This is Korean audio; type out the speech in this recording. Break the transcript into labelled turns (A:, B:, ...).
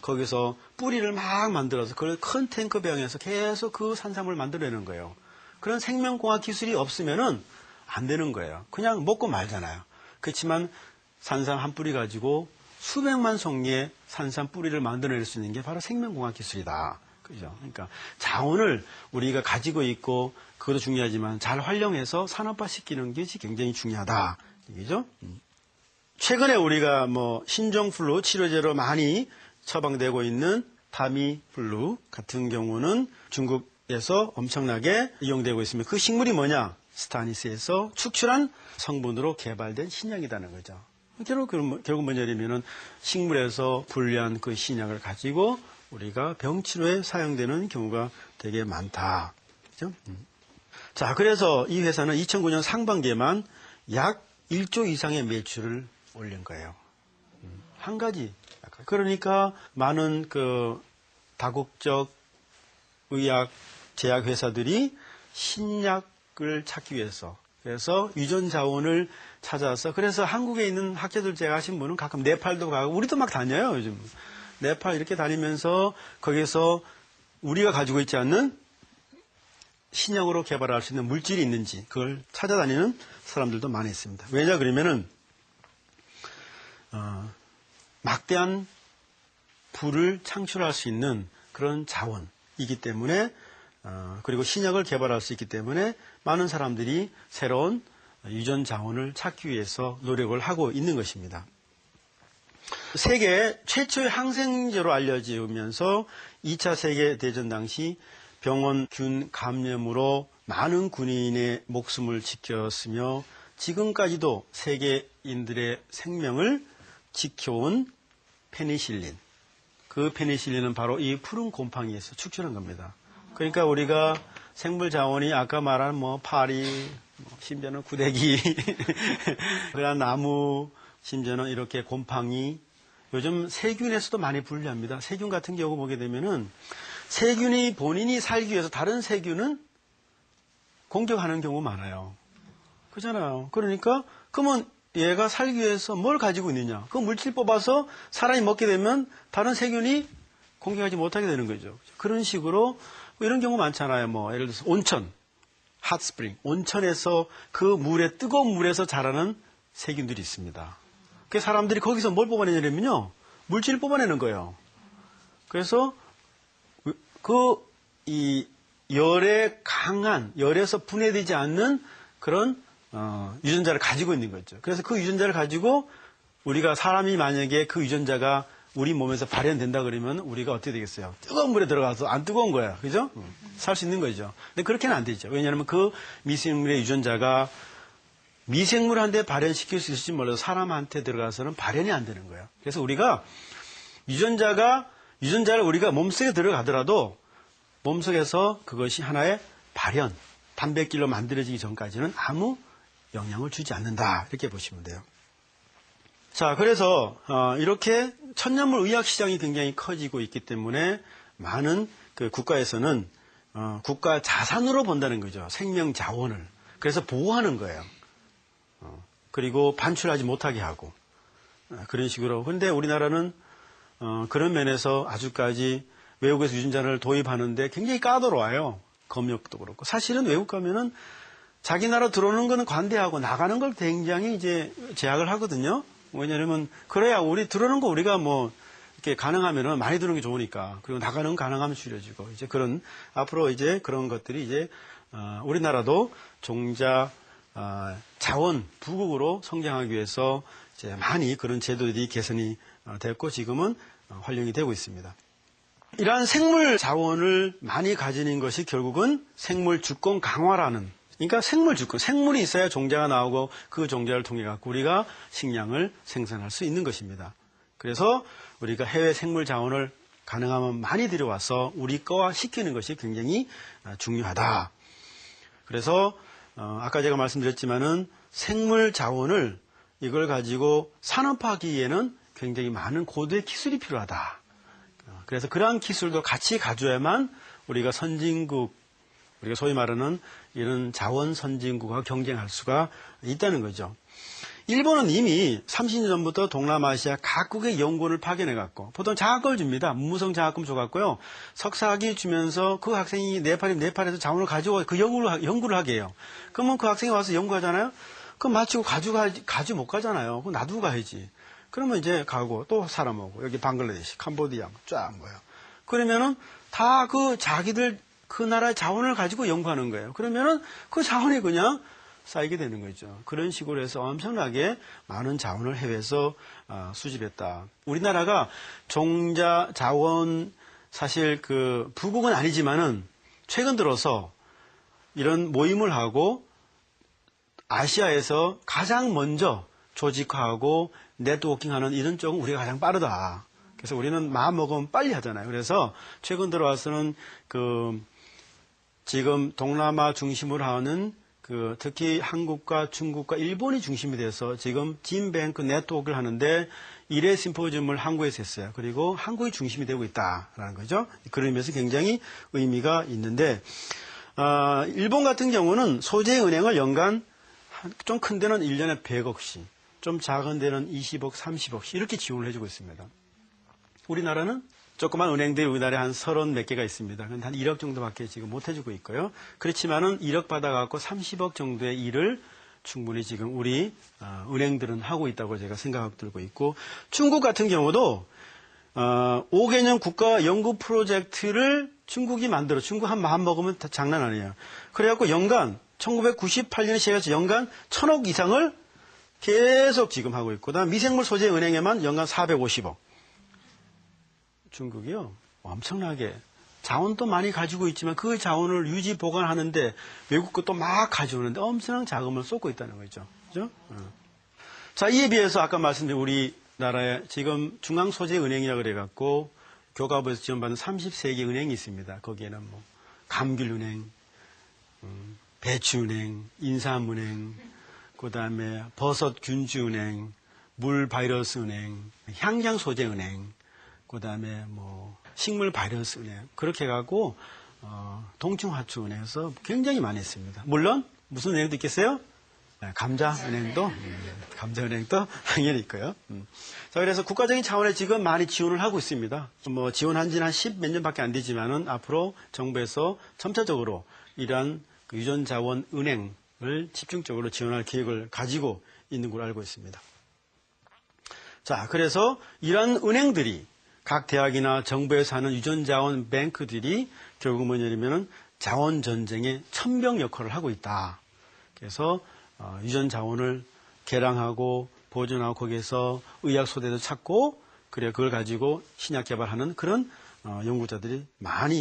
A: 거기서 뿌리를 막 만들어서 그걸 큰 탱크 배양해서 계속 그 산삼을 만들어내는 거예요. 그런 생명공학 기술이 없으면은 안 되는 거예요. 그냥 먹고 말잖아요. 그렇지만 산삼 한 뿌리 가지고 수백만 송이의 산삼 뿌리를 만들어낼 수 있는 게 바로 생명공학 기술이다. 그죠? 그러니까 자원을 우리가 가지고 있고 그것도 중요하지만 잘 활용해서 산업화시키는 것이 굉장히 중요하다. 얘기죠? 최근에 우리가 신종플루 치료제로 많이 처방되고 있는 타미플루 같은 경우는 중국에서 엄청나게 이용되고 있습니다. 그 식물이 뭐냐? 스타니스에서 축출한 성분으로 개발된 신약이라는 거죠. 결국 뭐냐면은 식물에서 분리한 그 신약을 가지고 우리가 병치료에 사용되는 경우가 되게 많다. 그죠? 자, 그래서 이 회사는 2009년 상반기에만 약 1조 이상의 매출을 올린 거예요. 한 가지. 그러니까 많은 그 다국적 의학 제약 회사들이 신약을 찾기 위해서 그래서 유전 자원을 찾아서 그래서 한국에 있는 학자들 제가 하신 분은 가끔 네팔도 가고 우리도 막 다녀요. 요즘 네팔 이렇게 다니면서 거기서 우리가 가지고 있지 않는 신약으로 개발할 수 있는 물질이 있는지 그걸 찾아다니는 사람들도 많이 있습니다. 왜냐 그러면은 막대한 부를 창출할 수 있는 그런 자원이기 때문에 그리고 신약을 개발할 수 있기 때문에 많은 사람들이 새로운 유전 자원을 찾기 위해서 노력을 하고 있는 것입니다. 세계 최초의 항생제로 알려지면서 2차 세계대전 당시 병원균 감염으로 많은 군인의 목숨을 지켰으며 지금까지도 세계인들의 생명을 지켜온 페니실린. 그 페니실린은 바로 이 푸른 곰팡이에서 축출한 겁니다. 그러니까 우리가 생물 자원이 아까 말한 파리, 심지어는 구데기, 그런 나무, 심지어는 이렇게 곰팡이, 요즘 세균에서도 많이 분류합니다. 세균 같은 경우 보게 되면은 세균이 본인이 살기 위해서 다른 세균은 공격하는 경우 많아요. 그렇잖아요. 그러니까 그러면 얘가 살기 위해서 뭘 가지고 있느냐? 그 물질 뽑아서 사람이 먹게 되면 다른 세균이 공격하지 못하게 되는 거죠. 그런 식으로 이런 경우 많잖아요. 예를 들어서 온천, 핫스프링, 온천에서 그 물에 뜨거운 물에서 자라는 세균들이 있습니다. 그 사람들이 거기서 뭘 뽑아내냐면요, 물질을 뽑아내는 거예요. 그래서 이 열에 강한 열에서 분해되지 않는 그런 유전자를 가지고 있는 거죠. 그래서 그 유전자를 가지고 우리가 사람이 만약에 그 유전자가 우리 몸에서 발현된다 그러면 우리가 어떻게 되겠어요? 뜨거운 물에 들어가서 안 뜨거운 거야. 그죠? 살 수 있는 거죠. 근데 그렇게는 안 되죠. 왜냐하면 그 미생물의 유전자가 미생물한테 발현시킬 수 있을지 몰라도 사람한테 들어가서는 발현이 안 되는 거예요. 그래서 우리가 유전자를 우리가 몸속에 들어가더라도 몸속에서 그것이 하나의 발현, 단백질로 만들어지기 전까지는 아무 영향을 주지 않는다. 이렇게 보시면 돼요. 자, 그래서 이렇게 천연물 의학 시장이 굉장히 커지고 있기 때문에 많은 그 국가에서는 국가 자산으로 본다는 거죠. 생명 자원을. 그래서 보호하는 거예요. 그리고 반출하지 못하게 하고 그런 식으로. 그런데 우리나라는 그런 면에서 아직까지 외국에서 유전자를 도입하는데 굉장히 까다로워요. 검역도 그렇고. 사실은 외국 가면은 자기 나라 들어오는 거는 관대하고 나가는 걸 굉장히 이제 제약을 하거든요. 왜냐하면 그래야 우리 들어오는 거 우리가 이렇게 가능하면은 많이 들어오는 게 좋으니까. 그리고 나가는 건 가능하면 줄여주고 이제 그런 앞으로 이제 그런 것들이 이제 우리나라도 종자 자원 부국으로 성장하기 위해서 이제 많이 그런 제도들이 개선이 됐고 지금은 활용이 되고 있습니다. 이러한 생물 자원을 많이 가지는 것이 결국은 생물 주권 강화라는, 그러니까 생물 주권, 생물이 있어야 종자가 나오고 그 종자를 통해 갖고 우리가 식량을 생산할 수 있는 것입니다. 그래서 우리가 해외 생물 자원을 가능하면 많이 들여와서 우리 거와 시키는 것이 굉장히 중요하다. 그래서 아까 제가 말씀드렸지만은 생물 자원을 이걸 가지고 산업화하기에는 굉장히 많은 고도의 기술이 필요하다. 그래서 그러한 기술도 같이 가져야만 우리가 선진국, 우리가 소위 말하는 이런 자원 선진국과 경쟁할 수가 있다는 거죠. 일본은 이미 30년 전부터 동남아시아 각국의 연구원을 파견해갖고 보통 장학금을 줍니다. 문무성 장학금 줘갖고요. 석사학위 주면서 그 학생이 네팔에서 자원을 가지고 그 연구를 하게 해요. 그러면 그 학생이 와서 연구하잖아요. 그럼 마치고 가지 못 가잖아요. 그럼 놔두고 가야지. 그러면 이제 가고 또 사람 오고 여기 방글라데시, 캄보디아 쫙 모여. 그러면은 다 그 자기들 그 나라의 자원을 가지고 연구하는 거예요. 그러면은 그 자원이 그냥 쌓이게 되는 거죠. 그런 식으로 해서 엄청나게 많은 자원을 해외에서 수집했다. 우리나라가 종자 자원 사실 그 부국은 아니지만은 최근 들어서 이런 모임을 하고 아시아에서 가장 먼저 조직화하고 네트워킹하는 이런 쪽은 우리가 가장 빠르다. 그래서 우리는 마음 먹으면 빨리 하잖아요. 그래서 최근 들어와서는 그 지금 동남아 중심으로 하는 그 특히 한국과 중국과 일본이 중심이 돼서 지금 진뱅크 네트워크를 하는데 1회 심포지움을 한국에서 했어요. 그리고 한국이 중심이 되고 있다라는 거죠. 그런 의미에서 굉장히 의미가 있는데 일본 같은 경우는 소재은행을 연간 좀 큰 데는 1년에 100억씩, 좀 작은 데는 20억, 30억씩 이렇게 지원을 해주고 있습니다. 우리나라는 조그만 은행들이 우리나라에 한 30 몇 개가 있습니다. 근데 한 1억 정도밖에 지금 못 해주고 있고요. 그렇지만은 1억 받아갖고 30억 정도의 일을 충분히 지금 우리 은행들은 하고 있다고 제가 생각하고 들고 있고, 중국 같은 경우도 5개년 국가 연구 프로젝트를 중국이 만들어. 중국 한 마음 먹으면 다 장난 아니에요. 그래갖고 연간 1998년에 시작해서 연간 1000억 이상을 계속 지금 하고 있고, 그다음 미생물 소재 은행에만 연간 450억. 중국이요, 엄청나게 자원도 많이 가지고 있지만 그 자원을 유지 보관하는데 외국 것도 막 가져오는데 엄청난 자금을 쏟고 있다는 거죠. 그죠? 자, 이에 비해서 아까 말씀드린 우리나라에 지금 중앙소재은행이라고 그래갖고 교과부에서 지원받는 33개 은행이 있습니다. 거기에는 뭐 감귤은행, 배추은행, 인삼은행, 그 다음에 버섯균주은행, 물바이러스은행, 향장소재은행, 그 다음에 뭐 식물바이러스은행, 그렇게 해갖고 동충하초은행에서 굉장히 많이 했습니다. 물론 무슨 은행도 있겠어요? 감자은행도 감자은행도 당연히 있고요. 자, 그래서 국가적인 차원에 지금 많이 지원을 하고 있습니다. 뭐 지원한 지는 한 10 몇 년밖에 안 되지만은 앞으로 정부에서 점차적으로 이러한 유전자원 은행을 집중적으로 지원할 계획을 가지고 있는 걸로 알고 있습니다. 자, 그래서 이러한 은행들이 각 대학이나 정부에서 하는 유전자원 뱅크들이 결국 뭐냐면은 자원 전쟁의 천병 역할을 하고 있다. 그래서 유전자원을 개량하고 보존하고 거기에서 의학 소재도 찾고 그래 그걸 가지고 신약 개발하는 그런 연구자들이 많이